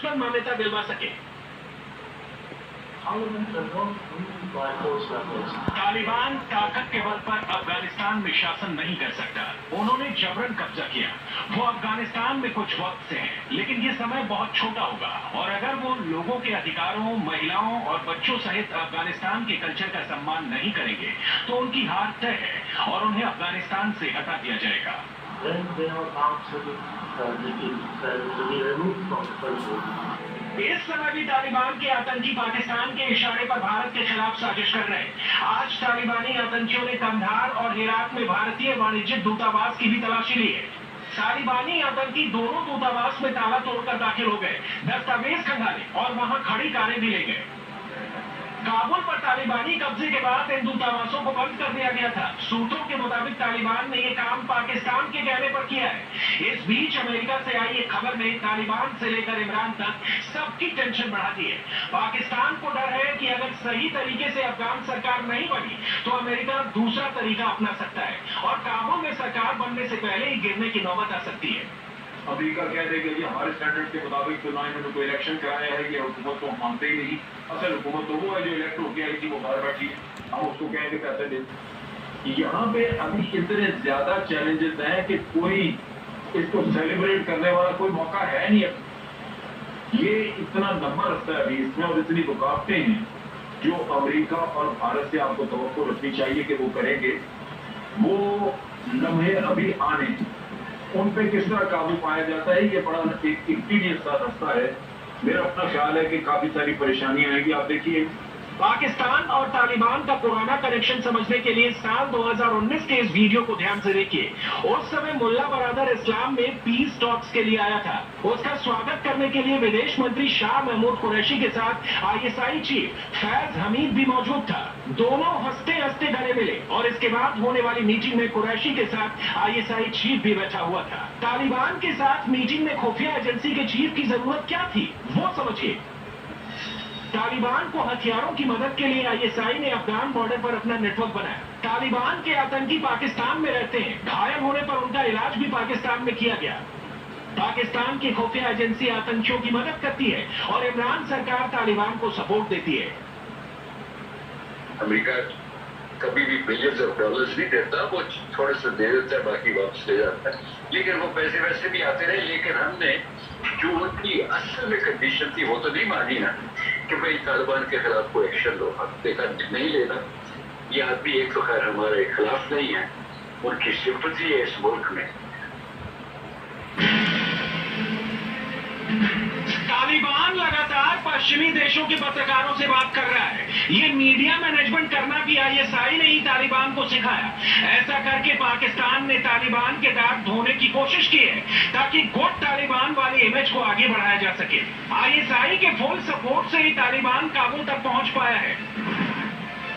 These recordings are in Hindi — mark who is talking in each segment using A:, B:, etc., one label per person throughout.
A: पर मान्यता दिलवा सके। तालिबान ताकत के बल पर अफगानिस्तान में शासन नहीं कर सकता। उन्होंने जबरन कब्जा किया। वो अफगानिस्तान में कुछ वक्त से हैं, लेकिन ये समय बहुत छोटा होगा और अगर वो लोगों के अधिकारों, महिलाओं और बच्चों सहित अफगानिस्तान के कल्चर का सम्मान नहीं करेंगे तो उनकी हार तय है और उन्हें अफगानिस्तान से हटा दिया जाएगा। इस समय भी तालिबान के आतंकी पाकिस्तान के इशारे पर भारत के खिलाफ साजिश कर रहे हैं। आज तालिबानी आतंकियों ने कंधार और हेरात में भारतीय वाणिज्यिक दूतावास की भी तलाशी ली है। तालिबानी आतंकी दोनों दूतावास में ताला तोड़कर दाखिल हो गए, दस्तावेज खंगाले और वहां खड़ी कारें भी ले गए। काबुल पर तालिबानी कब्जे के बाद इन दूतावासों को बंद कर दिया गया था। सूत्रों के मुताबिक तालिबान ने ये काम पाकिस्तान के कहने पर किया है। इस बीच अमेरिका से आई एक खबर ने तालिबान से लेकर इमरान तक सबकी टेंशन बढ़ा दी है। पाकिस्तान को डर है कि अगर सही तरीके से अफगान सरकार नहीं बनी तो अमेरिका दूसरा तरीका अपना सकता है और काबुल में सरकार बनने से पहले ही गिरने की नौबत आ सकती है।
B: अमेरिका कह देगा कि हमारे स्टैंडर्ड के मुताबिक तो ना इन्होंने कोई इलेक्शन कराया है, ये हुकूमत को हम मानते ही नहीं। असल हुकूमत तो वो है जो इलेक्ट होकर आई थी, वो बाहर बैठी है, हम उसको कहेंगे पैसे दे। यहाँ पे अभी इतने ज्यादा चैलेंजेस हैं कि कोई इसको सेलिब्रेट करने वाला कोई मौका है नहीं। ये इतना लंबा रास्ता है अभी इसमें और इतनी रुकावटें हैं जो अमेरिका और भारत से आपको तवक्को रखनी चाहिए कि वो करेंगे। वो लम्हे अभी आने, उन पे किस तरह काबू पाया जाता है, ये बड़ा एक इंटीरियर सा रास्ता है। मेरा अपना ख्याल है कि काफी सारी परेशानियां आएंगी। आप देखिए,
A: पाकिस्तान और तालिबान का पुराना कनेक्शन समझने के लिए साल 2019 के इस वीडियो को ध्यान से देखिए। उस समय मुल्ला बरादर इस्लाम में पीस टॉक्स के लिए आया था। उसका स्वागत करने के लिए विदेश मंत्री शाह महमूद कुरैशी के साथ ISI चीफ फैज हमीद भी मौजूद था। दोनों हंसते हंसते गले मिले और इसके बाद होने वाली मीटिंग में कुरैशी के साथ ISI चीफ भी बैठा हुआ था। तालिबान के साथ मीटिंग में खुफिया एजेंसी के चीफ की जरूरत क्या थी, वो समझिए। तालिबान को हथियारों की मदद के लिए ISI ने अफगान बॉर्डर पर अपना नेटवर्क बनाया। तालिबान के आतंकी पाकिस्तान में रहते हैं। घायल होने पर उनका इलाज भी पाकिस्तान में किया गया। पाकिस्तान की खुफिया एजेंसी आतंकियों की मदद करती है और इमरान सरकार तालिबान को सपोर्ट देती है।
C: अमेरिका कभी भी बिलियंस ऑफ डॉलर्स नहीं देता, वो थोड़े से दे देता है, बाकी वापस ले जाता है। लेकिन वो पैसे वैसे भी आते रहे, लेकिन हमने जो उनकी असल में कंडीशन थी वो तो नहीं मानी ना कि भाई तालिबान के खिलाफ कोई एक्शन लो। हम देखा नहीं लेना। ये आदमी एक तो खैर हमारे खिलाफ नहीं है, उनकी सिंपैथी है इस मुल्क में।
A: तालिबान लगातार पश्चिमी देशों के पत्रकारों से बात कर रहा है। ये मीडिया मैनेजमेंट करना भी ISI ने ही तालिबान को सिखाया। ऐसा करके पाकिस्तान ने तालिबान के दाग धोने की कोशिश की है ताकि गुड तालिबान वाली इमेज को आगे बढ़ाया जा सके। ISI के फुल सपोर्ट से ही तालिबान काबुल तक पहुंच पाया है।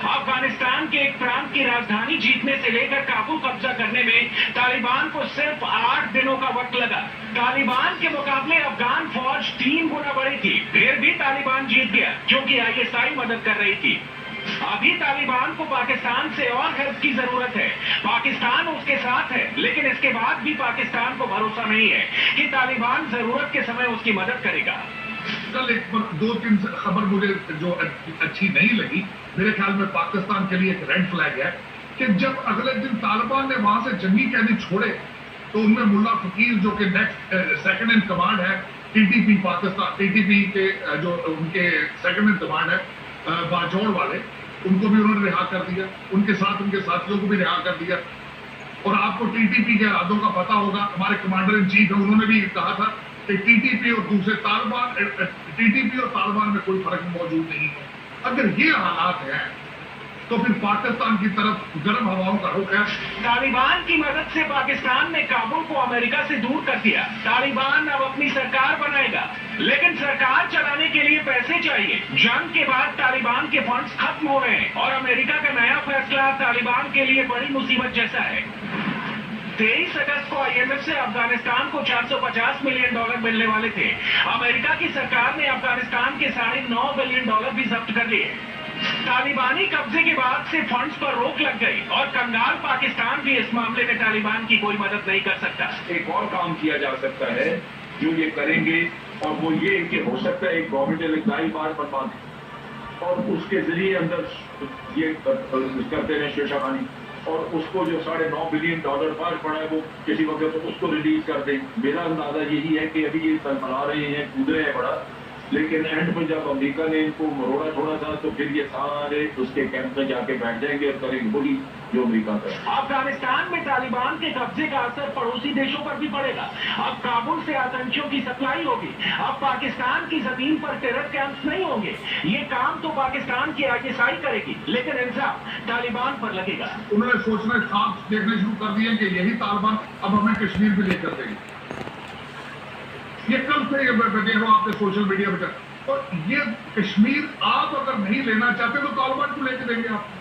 A: अफगानिस्तान के एक प्रांत की राजधानी जीतने से लेकर काबुल कब्जा करने में तालिबान को सिर्फ 8 दिनों का वक्त लगा। तालिबान के मुकाबले अफगान फौज 3 गुना बड़ी थी, फिर भी तालिबान जीत गया क्योंकि ISI मदद कर रही थी। अभी तालिबान को पाकिस्तान से और हेल्प की जरूरत है। पाकिस्तान उसके साथ है, लेकिन इसके बाद भी पाकिस्तान को भरोसा नहीं है कि तालिबान जरूरत के समय उसकी मदद करेगा।
D: कल एक 2-3 खबर मुझे जो अच्छी नहीं लगी, मेरे ख्याल में पाकिस्तान के लिए एक रेड फ्लैग है कि जब अगले दिन तालिबान ने वहां से जंगी कैदी छोड़े तो उनमें मुल्ला फकीर जो कि नेक्स्ट सेकंड इन कमांड है TTP पाकिस्तान, TTP के जो उनके सेकंड इन कमांड है बाजौड़ वाले, उनको भी उन्होंने रिहा कर दिया। उनके साथ उनके साथियों को भी रिहा कर दिया। और आपको TTP के इरादों का पता होगा, हमारे कमांडर इन चीफ है, उन्होंने भी कहा था कि TTP और दूसरे तालिबान, TTP और तालिबान में कोई फर्क मौजूद नहीं है। अगर ये हालात हैं तो फिर पाकिस्तान की तरफ गर्म हवाओं का रुख है।
A: तालिबान की मदद से पाकिस्तान ने काबुल को अमेरिका से दूर कर दिया। तालिबान अब अपनी सरकार बनाएगा, लेकिन सरकार चलाने के लिए पैसे चाहिए। जंग के बाद तालिबान के फंड्स खत्म हो रहे हैं और अमेरिका का नया फैसला तालिबान के लिए बड़ी मुसीबत जैसा है। 23 अगस्त को IMF से अफगानिस्तान को $450 मिलियन मिलने वाले थे। अमेरिका की सरकार ने अफगानिस्तान के $9.5 बिलियन भी जब्त कर लिए। तालिबानी कब्जे के बाद से फंड्स पर रोक लग गई और कंगाल पाकिस्तान भी इस मामले में तालिबान की कोई मदद नहीं कर सकता।
B: एक और काम किया जा सकता है जो ये करेंगे और वो ये कि हो सकता है एक गवर्नमेंट एग्जाइल बार बनवा दें और उसके जरिए अंदर ये करते रहे शेषाखानी, और उसको जो $9.5 बिलियन बाहर पड़ा है वो किसी वक्त तो उसको रिलीज कर दें। मेरा अंदाजा यही है कि अभी ये तलमला रहे हैं, कूद रहे हैं बड़ा, लेकिन एंड में जब अमेरिका ने इनको मरोड़ा छोड़ा था तो फिर ये सारे उसके कैंप में जाके बैठ जाएंगे और करेंगे वही जो अमेरिका का है।
A: अफगानिस्तान में तालिबान के कब्जे का असर पड़ोसी देशों पर भी पड़ेगा। अब काबुल से आतंकियों की सप्लाई होगी। अब पाकिस्तान की जमीन पर टेरर कैंप्स नहीं होंगे। ये काम तो पाकिस्तान की ISI करेगी, लेकिन इल्जाम तालिबान पर लगेगा।
D: उन्होंने सोचना ख्वाब देखने शुरू कर दिए कि यही तालिबान अब हमें कश्मीर भी लेकर देंगे। ये कल से देख रहा हूं आपने सोशल मीडिया पर, और ये कश्मीर आप अगर नहीं लेना चाहते तो तालिबान को लेकर देंगे आप।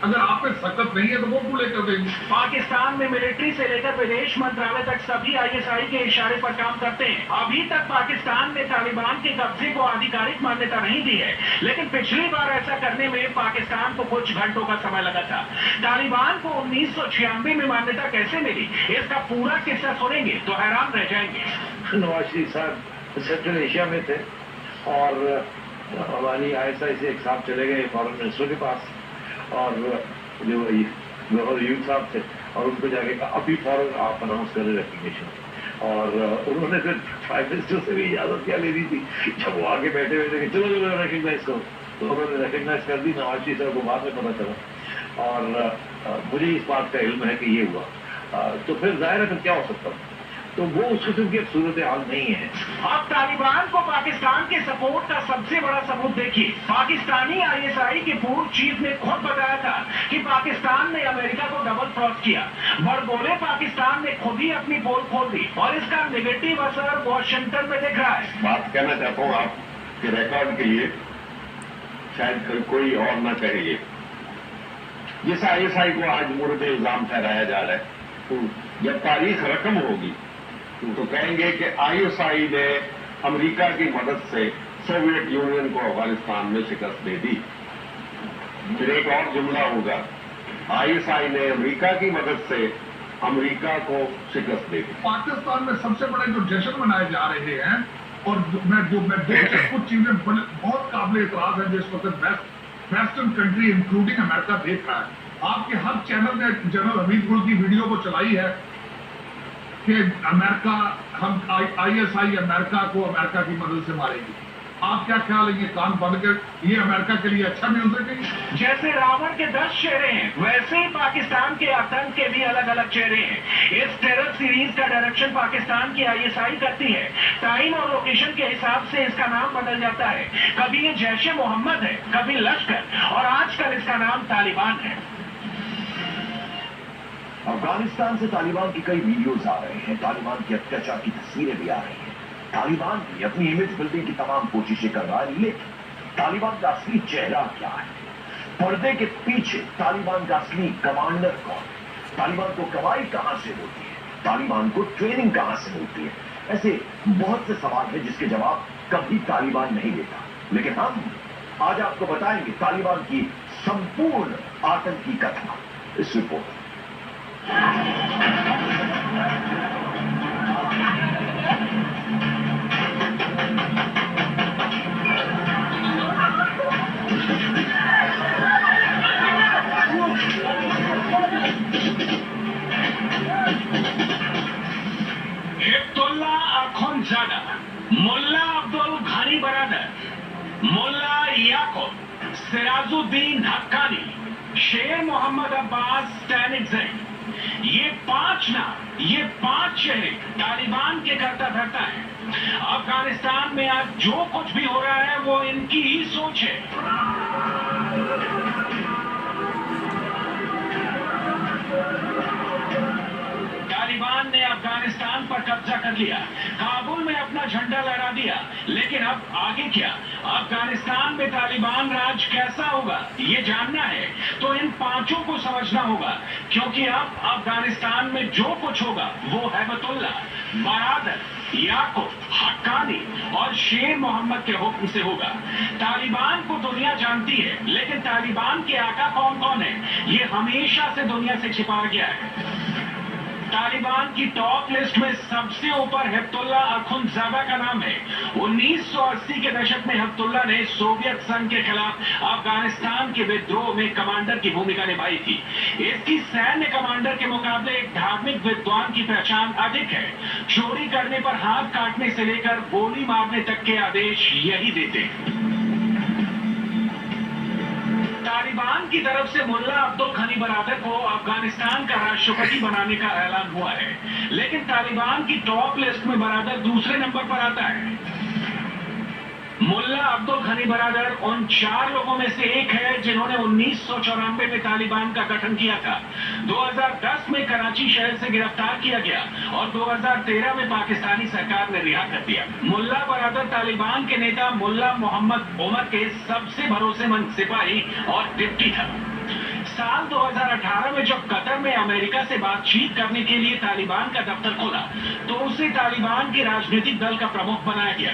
D: अगर आप में सकत नहीं है तो वो क्यों लेकर देंगे।
A: पाकिस्तान में मिलिट्री से लेकर विदेश मंत्रालय तक सभी ISI के इशारे पर काम करते हैं। अभी तक पाकिस्तान ने तालिबान के कब्जे को आधिकारिक मान्यता नहीं दी है, लेकिन पिछली बार ऐसा करने में पाकिस्तान को कुछ घंटों का समय लगा था। तालिबान को 1996 में मान्यता कैसे मिली, इसका पूरा किस्सा सुनेंगे तो हैरान रह जाएंगे।
E: नवाज शरीफ साहब सेंट्रल एशिया में थे और हमारी ISI से एक साहब चले गए फॉरेन मिनिस्टर के पास, और जो यूथ साहब थे और उनको जाके कहा अभी फॉरन आप अनाउंस करें रेकग्निशन, और उन्होंने फिर प्राइम मिनिस्टर से भी इजाजत क्या ले दी थी। जब वो आगे बैठे हुए थे चलो चलो रेकग्नाइज करो, तो उन्होंने रेकग्नाइज कर दी। नवाज शरीफ साहब को बाद में पता चला, और मुझे इस बात का इल्म है कि ये हुआ। तो फिर जाहिर है फिर क्या हो सकता है, तो वो उस किस्म की सूरत हाल नहीं है।
A: अब तालिबान को पाकिस्तान के सपोर्ट का सबसे बड़ा सबूत देखिए। पाकिस्तानी ISI के पूर्व चीफ ने खुद बताया था कि पाकिस्तान ने अमेरिका को डबल क्रॉस किया। बड़बोले पाकिस्तान ने खुद ही अपनी पोल खोल दी और इसका नेगेटिव असर वॉशिंगटन में दिख रहा है।
F: बात कहना चाहता हूँ आपके रिकॉर्ड के लिए, शायद कोई और न कहे, जिस ISI को आज मुर्द इल्जाम ठहराया जा रहा है, तो जब तारीख रकम होगी तो कहेंगे कि ISI ने अमेरिका की मदद से सोवियत यूनियन को अफगानिस्तान में शिकस्त दे दी। फिर एक और जुमला होगा, ISI ने अमेरिका की मदद से अमेरिका को शिकस्त दे दी।
D: पाकिस्तान में सबसे बड़े जो जश्न मनाए जा रहे हैं, और मैं कुछ चीजें बहुत काबिल एतराज है जो इस वक्त वेस्टर्न कंट्री इंक्लूडिंग अमेरिका देख रहा है। आपके हर चैनल ने जनरल हमीद गुल की वीडियो को चलाई है कि अमेरिका, हम ISI अमेरिका को अमेरिका की मदद से मारेगी। आप क्या ख्याल है, ये कान बंद कर ये अमेरिका के लिए अच्छा म्यूजिक है?
A: जैसे रावण के 10 चेहरे हैं, वैसे ही पाकिस्तान के आतंक के भी अलग अलग चेहरे हैं। इस टेरर सीरीज का डायरेक्शन पाकिस्तान की ISI करती है। टाइम और लोकेशन के हिसाब से इसका नाम बदल जाता है। कभी ये जैश ए मोहम्मद है, कभी लश्कर, और आजकल इसका नाम तालिबान है।
G: अफगानिस्तान से तालिबान की कई वीडियोज आ रहे हैं, तालिबान के अत्याचार की तस्वीरें भी आ रही हैं। तालिबान भी अपनी इमेज बिल्डिंग की तमाम कोशिशें कर रहा है, लेकिन तालिबान का असली चेहरा क्या है? पर्दे के पीछे तालिबान का असली कमांडर कौन है? तालिबान को कमाई कहां से होती है? तालिबान को ट्रेनिंग कहां से मिलती है? ऐसे बहुत से सवाल हैं जिसके जवाब कभी तालिबान नहीं देता, लेकिन हम आज आपको बताएंगे तालिबान की संपूर्ण आतंकी कथा इस रिपोर्ट।
A: हिब्बुल्लाह अखुंज़ादा, मुल्ला अब्दुल घनी बरादर, मुल्ला याकूब, सिराजुद्दीन हक्कानी, शेर मोहम्मद अब्बास टैनिकज़ई, ये 5 नाम, ये 5 चेहरे तालिबान के करता धरता है। अफगानिस्तान में आज जो कुछ भी हो रहा है वो इनकी ही सोच है। तालिबान ने अफगानिस्तान पर कब्जा कर लिया, काबुल में अपना झंडा लहरा दिया, लेकिन अब आगे क्या? अफगानिस्तान में तालिबान राज कैसा होगा ये जानना है तो इन 5 को समझना होगा, क्योंकि अब अफगानिस्तान में जो कुछ होगा वो हैबतुल्ला, बरादर, याकूब, हक्कानी और शेर मोहम्मद के हुक्म से होगा। तालिबान को दुनिया जानती है, लेकिन तालिबान के आका कौन कौन है ये हमेशा से दुनिया से छिपा गया है। तालिबान की टॉप लिस्ट में सबसे ऊपर हिब्बुल्लाह अखुंदजादा का नाम है। 1980 के दशक में हिब्बुल्लाह ने सोवियत संघ के खिलाफ अफगानिस्तान के विद्रोह में कमांडर की भूमिका निभाई थी। इसकी सैन्य कमांडर के मुकाबले एक धार्मिक विद्वान की पहचान अधिक है। चोरी करने पर हाथ काटने से लेकर गोली मारने तक के आदेश यही देते हैं। तालिबान की तरफ से मुल्ला अब्दुल गनी बरादर को अफगानिस्तान का राष्ट्रपति बनाने का ऐलान हुआ है, लेकिन तालिबान की टॉप लिस्ट में बरादर दूसरे नंबर पर आता है। मुल्ला अब्दुल गनी बरादर उन 4 लोगों में से एक है जिन्होंने 1994 में तालिबान का गठन किया था। 2010 में कराची शहर से गिरफ्तार किया गया और 2013 में पाकिस्तानी सरकार ने रिहा कर दिया। मुल्ला बरादर तालिबान के नेता मुल्ला मोहम्मद उमर के सबसे भरोसेमंद सिपाही और डिप्टी था। साल 2018 में जब कतर में अमेरिका से बातचीत करने के लिए तालिबान का दफ्तर खोला तो उसे तालिबान के राजनीतिक दल का प्रमुख बनाया गया।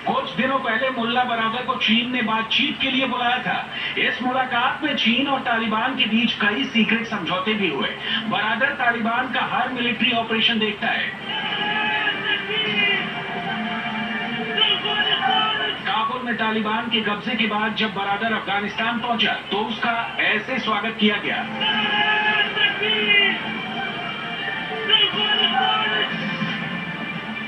A: कुछ दिनों पहले मुल्ला बरादर को चीन ने बातचीत के लिए बुलाया था। इस मुलाकात में चीन और तालिबान के बीच कई सीक्रेट समझौते भी हुए। बरादर तालिबान का हर मिलिट्री ऑपरेशन देखता है। काबुल में तालिबान के कब्जे के बाद जब बरादर अफगानिस्तान पहुंचा तो उसका ऐसे स्वागत किया गया।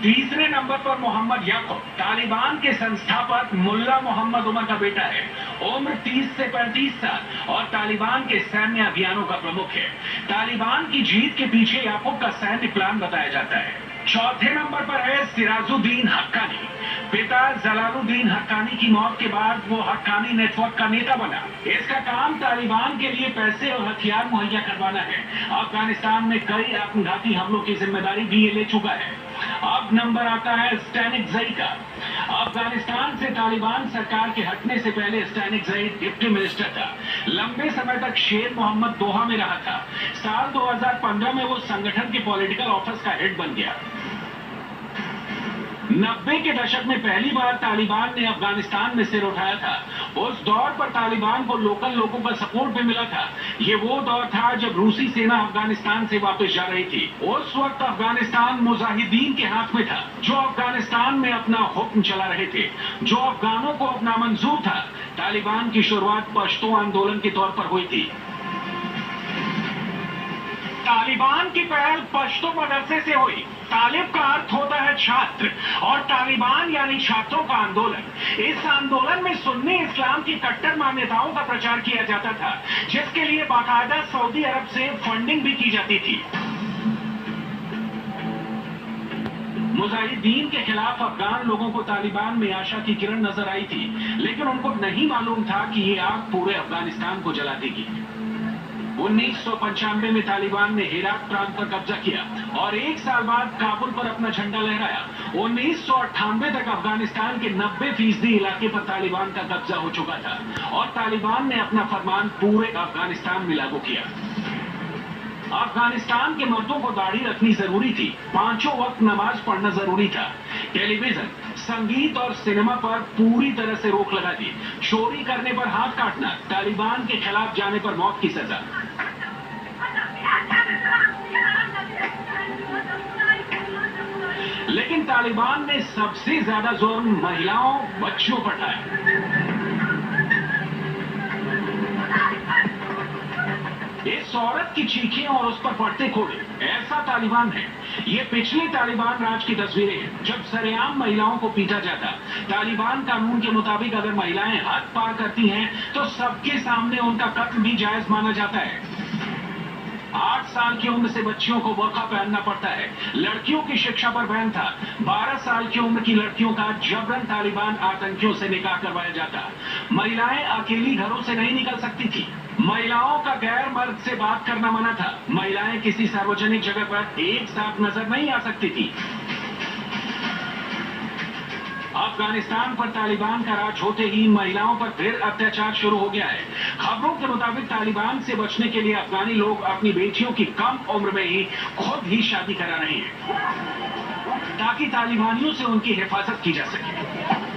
A: तीसरे नंबर पर मोहम्मद याकूब तालिबान के संस्थापक मुल्ला मोहम्मद उमर का बेटा है। उम्र 30 से 35 साल और तालिबान के सैन्य अभियानों का प्रमुख है। तालिबान की जीत के पीछे याकूब का सैन्य प्लान बताया जाता है। चौथे नंबर पर है सिराजुद्दीन हक्कानी। पिता जलालुद्दीन हक्कानी की मौत के बाद वो हक्कानी नेटवर्क का नेता बना। इसका काम तालिबान के लिए पैसे और हथियार मुहैया करवाना है। अफगानिस्तान में कई आत्मघाती हमलों की जिम्मेदारी भी ये ले चुका है। अब नंबर आता है स्टैनिक ज़ई का। अफगानिस्तान से तालिबान सरकार के हटने से पहले स्टैनिक ज़ई डिप्टी मिनिस्टर था। लंबे समय तक शेर मोहम्मद दोहा में रहा था। साल 2015 में वो संगठन के पॉलिटिकल ऑफिस का हेड बन गया। 90 के दशक में पहली बार तालिबान ने अफगानिस्तान में सिर उठाया था। उस दौर पर तालिबान को लोकल लोगों का सपोर्ट भी मिला था। ये वो दौर था जब रूसी सेना अफगानिस्तान से वापस जा रही थी। उस वक्त अफगानिस्तान मुजाहिदीन के हाथ में था, जो अफगानिस्तान में अपना हुक्म चला रहे थे, जो अफगानों को अपना मंजूर था। तालिबान की शुरुआत पश्तो आंदोलन के तौर पर हुई थी। तालिबान की पहल पश्तो मदरसे से हुई। तालिब का अर्थ होता है छात्र और तालिबान यानी छात्रों का आंदोलन। इस आंदोलन में सुन्नी इस्लाम की कट्टर मान्यताओं का प्रचार किया जाता था, जिसके लिए बाकायदा सऊदी अरब से फंडिंग भी की जाती थी। मुजाहिदीन के खिलाफ अफगान लोगों को तालिबान में आशा की किरण नजर आई थी, लेकिन उनको नहीं मालूम था कि ये आग पूरे अफगानिस्तान को जला देगी। 1995 में तालिबान ने हेरात प्रांत पर कब्जा किया और एक साल बाद काबुल पर अपना झंडा लहराया। 1998 तक अफगानिस्तान के 90% इलाके पर तालिबान का कब्जा हो चुका था और तालिबान ने अपना फरमान पूरे अफगानिस्तान में लागू किया। अफगानिस्तान के मर्दों को दाढ़ी रखनी जरूरी थी, 5 वक्त नमाज पढ़ना जरूरी था। टेलीविजन, संगीत और सिनेमा पर पूरी तरह से रोक लगा दी। चोरी करने पर हाथ काटना, तालिबान के खिलाफ जाने पर मौत की सजा। लेकिन तालिबान ने सबसे ज्यादा जुर्म महिलाओं, बच्चों पर ढाया। इस औरत की चीखें और उस पर पड़ते कोड़े, ऐसा तालिबान है। ये पिछले तालिबान राज की तस्वीरें हैं, जब सरेआम महिलाओं को पीटा जाता। तालिबान कानून के मुताबिक अगर महिलाएं हद पार करती हैं तो सबके सामने उनका कत्ल भी जायज माना जाता है। 8 साल की उम्र से बच्चियों को बुर्का पहनना पड़ता है। लड़कियों की शिक्षा पर बैन था। 12 साल की उम्र की लड़कियों का जबरन तालिबान आतंकियों से निकाह करवाया जाता। महिलाएं अकेली घरों से नहीं निकल सकती थी। महिलाओं का गैर मर्द से बात करना मना था। महिलाएं किसी सार्वजनिक जगह पर एक साथ नजर नहीं आ सकती थी। अफगानिस्तान पर तालिबान का राज होते ही महिलाओं पर फिर अत्याचार शुरू हो गया है। खबरों के मुताबिक तालिबान से बचने के लिए अफगानी लोग अपनी बेटियों की कम उम्र में ही खुद ही शादी करा रहे हैं ताकि तालिबानियों से उनकी हिफाजत की जा सके।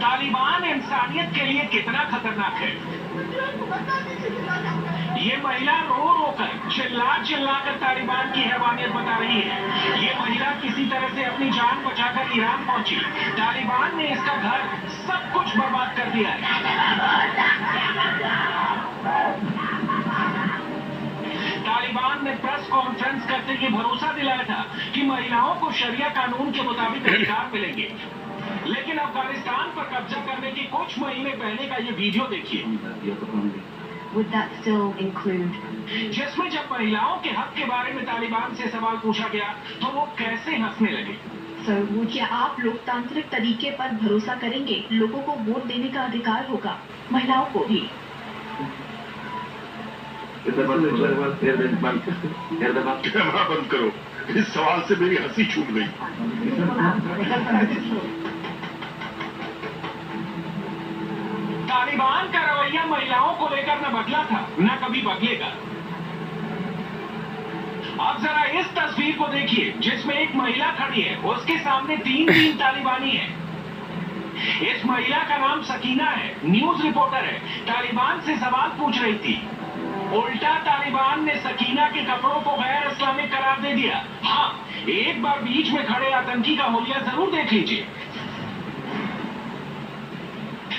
A: तालिबान इंसानियत के लिए कितना खतरनाक है। ये महिला रो रो कर चिल्ला कर तालिबान की हैवानियत बता रही है। ये महिला किसी तरह से अपनी जान बचाकर ईरान पहुंची। तालिबान ने इसका घर सब कुछ बर्बाद कर दिया है। तालिबान ने प्रेस कॉन्फ्रेंस करते हुए भरोसा दिलाया था कि महिलाओं को शरिया कानून के मुताबिक अधिकार मिलेंगे, लेकिन अफगानिस्तान पर कब्जा करने के कुछ महीने पहले का ये वीडियो देखिए।
H: Would that still include?
A: जिसमें जब महिलाओं के हक के बारे में तालिबान से सवाल पूछा गया तो वो कैसे हंसने लगे।
H: क्या आप लोकतांत्रिक तरीके पर भरोसा करेंगे? लोगों को वोट देने का अधिकार होगा, महिलाओं को भी।
F: कैमरा बंद करो, इस सवाल से मेरी हंसी छूट गई।
A: तालिबान का रवैया महिलाओं को लेकर न बदला था न कभी बदलेगा। अब जरा इस तस्वीर को देखिए जिसमें एक महिला खड़ी है, उसके सामने तीन तालिबानी है। इस महिला का नाम सकीना है, न्यूज रिपोर्टर है, तालिबान से सवाल पूछ रही थी। उल्टा तालिबान ने सकीना के कपड़ों को गैर इस्लामिक करार दे दिया। हाँ, एक बार बीच में खड़े आतंकी का होलिया जरूर देख लीजिए।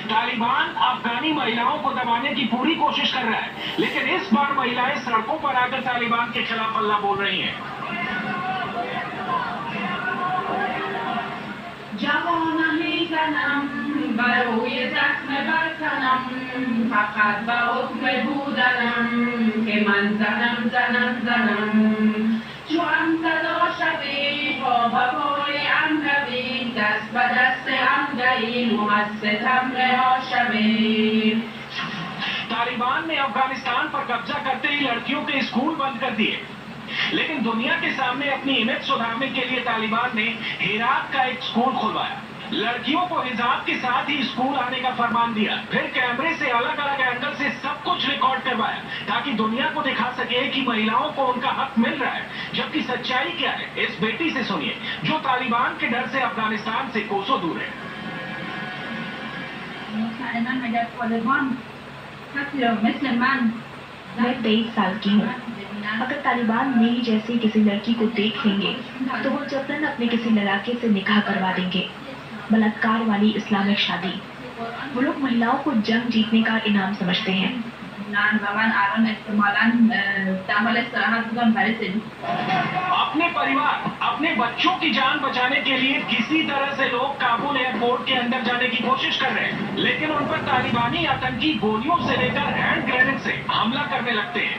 A: तालिबान अफगानी महिलाओं को दबाने की पूरी कोशिश कर रहा है, लेकिन इस बार महिलाएं सड़कों पर आकर तालिबान के खिलाफ हल्ला बोल रही हैं। तालिबान ने अफगानिस्तान पर कब्जा करते ही लड़कियों के स्कूल बंद कर दिए, लेकिन दुनिया के सामने अपनी इमेज सुधारने के लिए तालिबान ने हेरात का एक स्कूल खुलवाया। लड़कियों को हिजाब के साथ ही स्कूल आने का फरमान दिया, फिर कैमरे से अलग अलग एंगल से सब कुछ रिकॉर्ड करवाया ताकि दुनिया को दिखा सके कि महिलाओं को उनका हक मिल रहा है। जबकि सच्चाई क्या है, इस बेटी से सुनिए जो तालिबान के डर से अफगानिस्तान से कोसों दूर है।
H: मैं 23 साल की हूँ। अगर तालिबान मेरी जैसी किसी लड़की को देख लेंगे तो वो जबरन अपने किसी लड़के से निकाह करवा देंगे। बलात्कार वाली इस्लामिक शादी। वो लोग महिलाओं को जंग जीतने का इनाम समझते हैं।
A: अपने परिवार, अपने बच्चों की जान बचाने के लिए किसी तरह से लोग काबुल एयरपोर्ट के अंदर जाने की कोशिश कर रहे हैं, लेकिन उन पर तालिबानी आतंकी गोलियों से लेकर हैंड ग्रेनेड से हमला करने लगते हैं।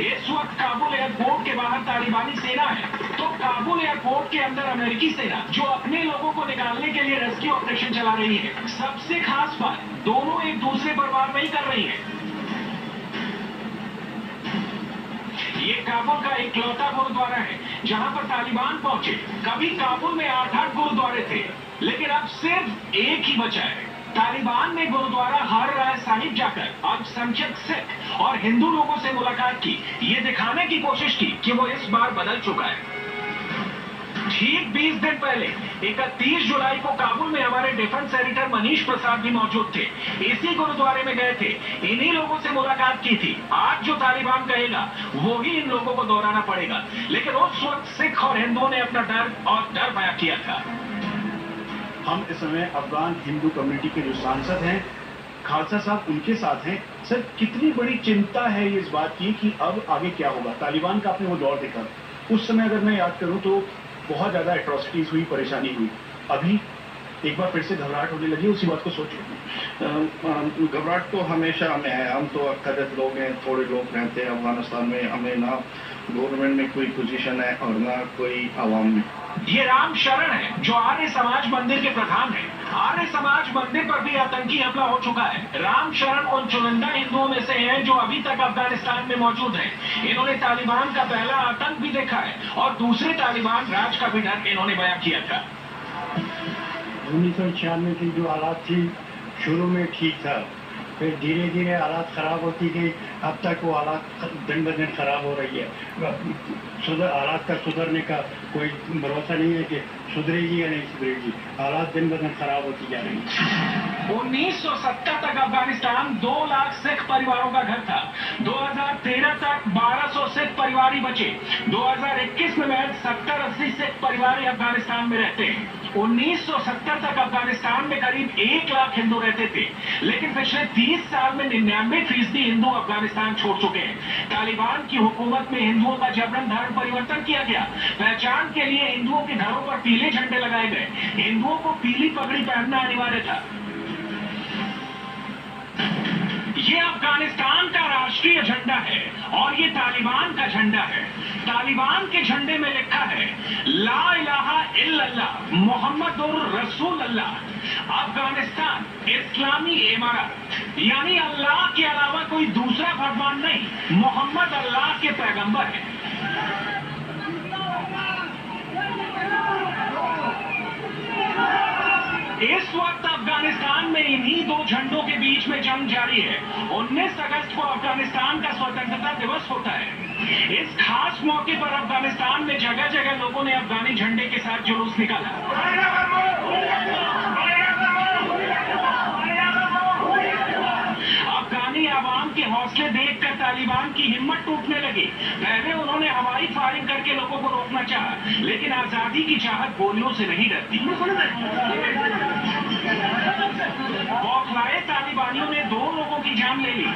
A: इस वक्त काबुल एयरपोर्ट के बाहर तालिबानी सेना है, तो काबुल एयरपोर्ट के अंदर अमेरिकी सेना जो अपने लोगों को निकालने के लिए रेस्क्यू ऑपरेशन चला रही है। सबसे खास बात, दोनों एक दूसरे पर वार नहीं कर रही है। ये काबुल का एक लौता गुरुद्वारा है जहां पर तालिबान पहुंचे। कभी काबुल में 8 गुरुद्वारे थे, लेकिन अब सिर्फ एक ही बचा है। तालिबान ने गुरुद्वारा हर राय साहिब जाकर अल्पसंख्यक सिख और हिंदू लोगों से मुलाकात की, ये दिखाने की कोशिश की कि वो इस बार बदल चुका है। ठीक 20 दिन पहले 31 जुलाई को काबुल में हमारे डिफेंस एडिटर मनीष प्रसाद भी मौजूद थे। इसी गुरुद्वारे में गए थे, इन्हीं लोगों से मुलाकात की थी। आज जो तालिबान कहेगा वो ही इन लोगों को दोहराना पड़ेगा, लेकिन उस वक्त सिख और हिंदुओं ने अपना डर बयां किया था।
I: हम इस समय अफगान हिंदू कम्युनिटी के जो सांसद हैं, खालसा साहब उनके साथ हैं। सर, कितनी बड़ी चिंता है इस बात की कि अब आगे क्या होगा? तालिबान का आपने वो दौर देखा, उस समय अगर मैं याद करूं तो बहुत ज्यादा एट्रोसिटीज हुई, परेशानी हुई। अभी एक बार फिर से घबराहट होने लगी, उसी बात को सोचो।
F: घबराहट तो हमेशा हमें है। हम तो अक्सर लोग हैं, थोड़े लोग रहते हैं अफगानिस्तान में। हमें ना गवर्नमेंट में कोई पोजीशन है और ना कोई आवाम में।
A: ये राम शरण है जो आर्य समाज मंदिर के प्रधान है। आर्य समाज मंदिर पर भी आतंकी हमला हो चुका है। राम शरण उन चुनिंदा हिंदुओं में से हैं जो अभी तक अफगानिस्तान में मौजूद हैं। इन्होंने तालिबान का पहला आतंक भी देखा है और दूसरे तालिबान राज का भी डर इन्होंने बयां किया था।
J: 1996 की जो हालात थी शुरू में ठीक था,
I: फिर धीरे धीरे हालात ख़राब होती गई, अब तक वो हालात दिन ब दिन ख़राब हो रही है। हालात का सुधरने का कोई भरोसा नहीं है कि सुधरेगी या नहीं सुधरेगी, हालात दिन ब दिन ख़राब होती जा रही है।
A: 1970 तक अफगानिस्तान 2 लाख सिख परिवारों का घर था। 2013 तक 1200 सिख परिवार ही बचे। 2021 में महज 70-80 सिख परिवार अफगानिस्तान में रहते हैं। 1970 तक अफगानिस्तान में करीब 1 लाख हिंदू रहते थे, लेकिन पिछले 30 साल में 99% हिंदू अफगानिस्तान छोड़ चुके हैं। तालिबान की हुकूमत में हिंदुओं का जबरन धर्म परिवर्तन किया गया। पहचान के लिए हिंदुओं के घरों पर पीले झंडे लगाए गए। हिंदुओं को पीली पगड़ी पहनना अनिवार्य था। ये अफगानिस्तान का राष्ट्रीय झंडा है और ये तालिबान का झंडा है। तालिबान के झंडे में लिखा है ला इलाहा इल्लल्लाह मुहम्मदुर रसूल अल्लाह। अफगानिस्तान इस्लामी इमारत, यानी अल्लाह के अलावा कोई दूसरा भगवान नहीं, मोहम्मद अल्लाह के पैगंबर है। इस वक्त अफगानिस्तान में इन्हीं 2 झंडों के बीच में जंग जारी है। 19 अगस्त को अफगानिस्तान का स्वतंत्रता दिवस होता है। इस खास मौके पर अफगानिस्तान में जगह जगह लोगों ने अफगानी झंडे के साथ जुलूस निकाला। अफगानी आवाम के हौसले देखकर तालिबान की हिम्मत टूटने लगी। पहले उन्होंने हवाई फायरिंग करके लोगों को रोकना चाहा, लेकिन आजादी की चाहत गोलियों से नहीं डरती। बौखलाए तालिबानियों ने 2 लोगों की जान ले ली।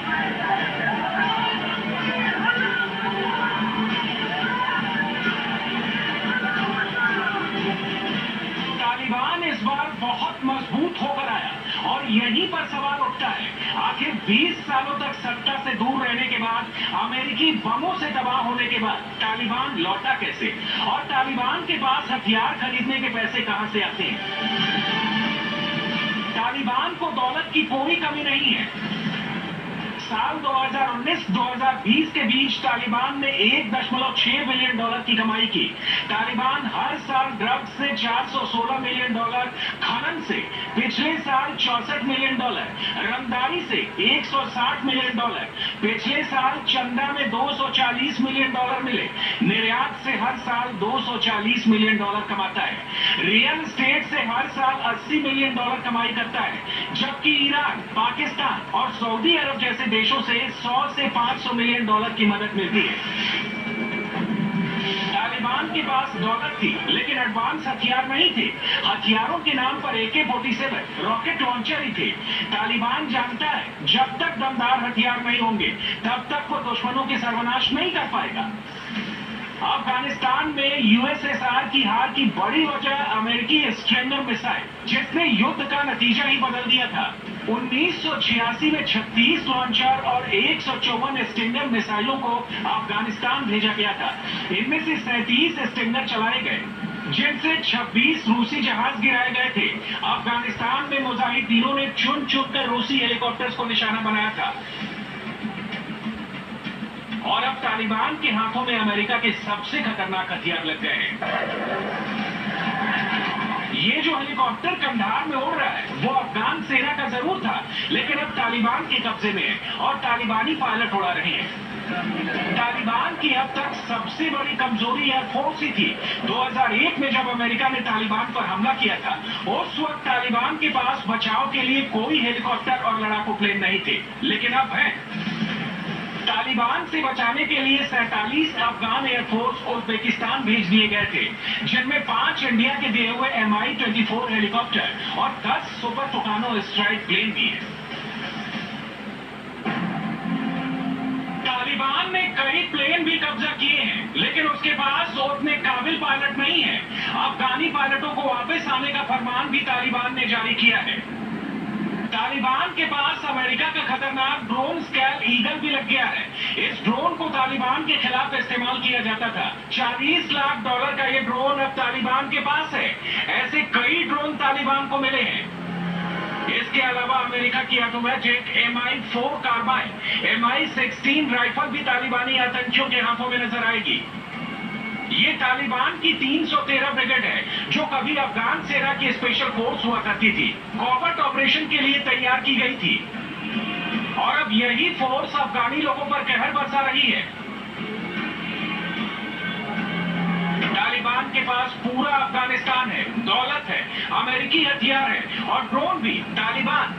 A: तालिबान इस बार बहुत मजबूत होकर आया और यहीं पर सवाल उठता है, आखिर 20 सालों तक सत्ता से दूर रहने के बाद, अमेरिकी बमों से तबाह होने के बाद तालिबान लौटा कैसे? और तालिबान के पास हथियार खरीदने के पैसे कहां से आते हैं? तालिबान को दौलत की कोई कमी नहीं है। साल 2019-2020 के बीच तालिबान ने $1.6 बिलियन की कमाई की। तालिबान हर साल ड्रग्स से $416 मिलियन, खनन से पिछले साल $64 मिलियन, रंगदारी से $160 मिलियन, पिछले साल चंदा में $240 मिलियन मिले, निर्यात से हर साल $240 मिलियन कमाता है, रियल एस्टेट से हर साल $80 मिलियन कमाई करता है, जबकि ईरान, पाकिस्तान और सऊदी अरब जैसे देशों से 100 से 500 मिलियन की मदद मिलती है। तालिबान के पास दौलत थी, लेकिन एडवांस हथियार नहीं थे। हथियारों के नाम पर AK-47 रॉकेट लॉन्चर ही थे। तालिबान जानता है, जब तक दमदार हथियार नहीं होंगे, तब तक वो दुश्मनों के सर्वनाश नहीं कर पाएगा। अफगानिस्तान में USSR की हार की बड़ी वजह अमेरिकी स्ट्रिंगर मिसाइल, जिसने युद्ध का नतीजा ही बदल दिया था। 1986 में 36 लॉन्चर और 154 स्टिंगर मिसाइलों को अफगानिस्तान भेजा गया था। इनमें से 37 स्टिंगर चलाए गए, जिनसे 26 रूसी जहाज गिराए गए थे। अफगानिस्तान में मुजाहिदीनों ने चुन चुन कर रूसी हेलीकॉप्टर्स को निशाना बनाया था। और अब तालिबान के हाथों में अमेरिका के सबसे खतरनाक हथियार लग गए हैं। ये जो हेलीकॉप्टर कंधार में उड़ रहा है, वो अफगान सेना का जरूर था, लेकिन अब तालिबान के कब्जे में है और तालिबानी पायलट उड़ा रहे हैं। तालिबान की अब तक सबसे बड़ी कमजोरी एयरफोर्स ही थी। 2001 में जब अमेरिका ने तालिबान पर हमला किया था, उस वक्त तालिबान के पास बचाव के लिए कोई हेलीकॉप्टर और लड़ाकू प्लेन नहीं थे, लेकिन अब है। तालिबान से बचाने के लिए 47 अफगान एयरफोर्स उज्बेकिस्तान भेज दिए गए थे, जिनमें 5 इंडिया के दिए हुए Mi-24 हेलीकॉप्टर और 10 सुपर तुकानो स्ट्राइक प्लेन भी हैं। तालिबान ने कई प्लेन भी कब्जा किए हैं, लेकिन उसके पास उतने काबिल पायलट नहीं है। अफगानी पायलटों को वापस आने का फरमान भी तालिबान ने जारी किया है। तालिबान के पास अमेरिका का खतरनाक ड्रोन स्कैल ईगल भी लग गया है। इस ड्रोन को तालिबान के खिलाफ इस्तेमाल किया जाता था। $40 लाख का ये ड्रोन अब तालिबान के पास है। ऐसे कई ड्रोन तालिबान को मिले हैं। इसके अलावा अमेरिका की automatic Mi-4 carbene, Mi-16 rifle भी तालिबानी आतंकियों के हाथों में नजर आएगी। ये तालिबान की 313 ब्रिगेड है, जो कभी अफगान सेना की स्पेशल फोर्स हुआ करती थी। कॉवर्ट ऑपरेशन के लिए तैयार की गई थी। और अब यही फोर्स अफगानी लोगों पर कहर बरसा रही है। तालिबान के पास पूरा अफगानिस्तान है, दौलत है, अमेरिकी हथियार है और ड्रोन भी। तालिबान